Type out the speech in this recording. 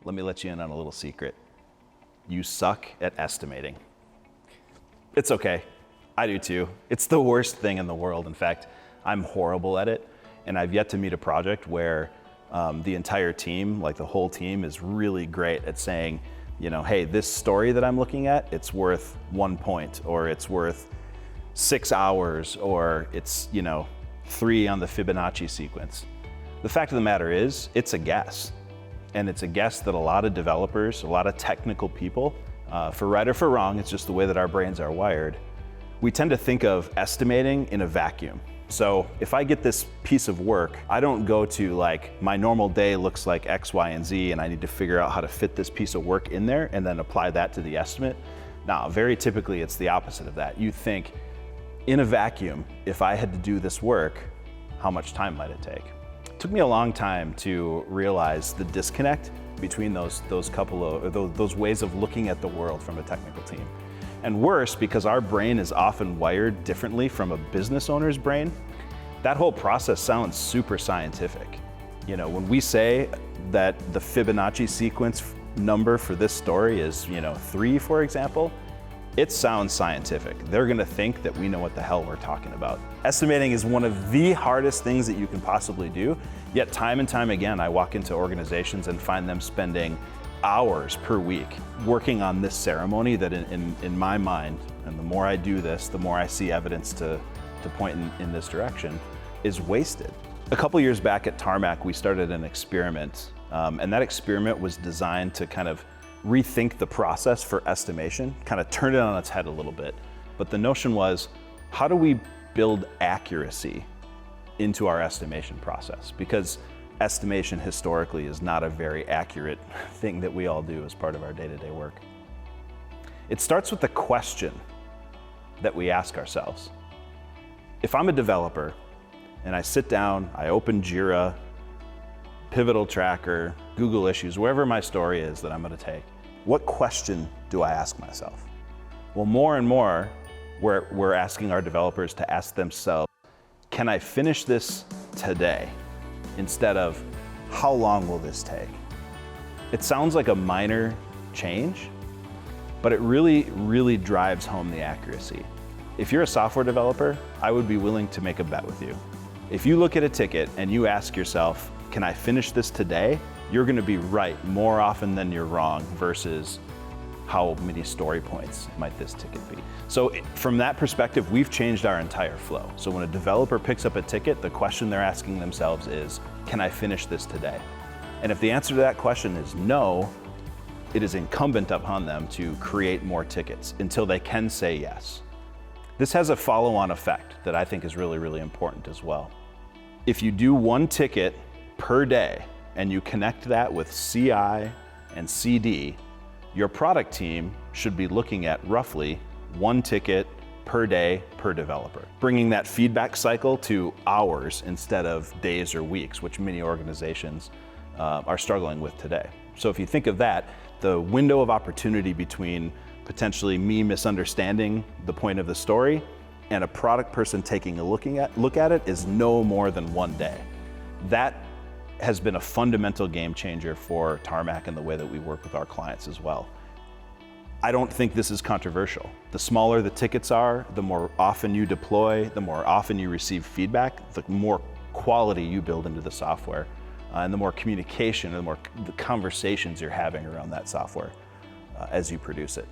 let me let you in on a little secret. You suck at estimating. It's okay, I do too. It's the worst thing in the world. In fact, I'm horrible at it, and I've yet to meet a project where the entire team, like the whole team, is really great at saying, hey, this story that I'm looking at, it's worth 1 point, or it's worth 6 hours, or it's 3 on the Fibonacci sequence. The fact of the matter is, it's a guess. And it's a guess that a lot of developers, a lot of technical people, for right or for wrong, it's just the way that our brains are wired, we tend to think of estimating in a vacuum. So if I get this piece of work, I don't go to my normal day looks like X, Y, and Z, and I need to figure out how to fit this piece of work in there and then apply that to the estimate. Now, very typically it's the opposite of that. You think, in a vacuum, if I had to do this work, how much time might it take? It took me a long time to realize the disconnect between those ways of looking at the world from a technical team. And worse, because our brain is often wired differently from a business owner's brain, that whole process sounds super scientific. When we say that the Fibonacci sequence number for this story is 3, for example, it sounds scientific. They're gonna think that we know what the hell we're talking about. Estimating is one of the hardest things that you can possibly do, yet time and time again, I walk into organizations and find them spending hours per week working on this ceremony that in my mind, and the more I do this, the more I see evidence to point in this direction, is wasted. A couple years back at Tarmac, we started an experiment, and that experiment was designed to kind of rethink the process for estimation, kind of turn it on its head a little bit. But the notion was, how do we build accuracy into our estimation process? Because estimation historically is not a very accurate thing that we all do as part of our day-to-day work. It starts with the question that we ask ourselves. If I'm a developer and I sit down, I open Jira, Pivotal Tracker, Google Issues, wherever my story is that I'm going to take, what question do I ask myself? Well, more and more, we're asking our developers to ask themselves, can I finish this today? Instead of, how long will this take? It sounds like a minor change, but it really, really drives home the accuracy. If you're a software developer, I would be willing to make a bet with you. If you look at a ticket and you ask yourself, can I finish this today? You're gonna be right more often than you're wrong versus how many story points might this ticket be. So from that perspective, we've changed our entire flow. So when a developer picks up a ticket, the question they're asking themselves is, can I finish this today? And if the answer to that question is no, it is incumbent upon them to create more tickets until they can say yes. This has a follow-on effect that I think is really, really important as well. If you do 1 ticket per day and you connect that with CI and CD, your product team should be looking at roughly 1 ticket per day per developer, bringing that feedback cycle to hours instead of days or weeks, which many organizations are struggling with today. So if you think of that, the window of opportunity between potentially me misunderstanding the point of the story and a product person taking a look at it is no more than 1 day. That has been a fundamental game changer for Tarmac and the way that we work with our clients as well. I don't think this is controversial. The smaller the tickets are, the more often you deploy, the more often you receive feedback, the more quality you build into the software, and the more communication, and the more the conversations you're having around that software as you produce it.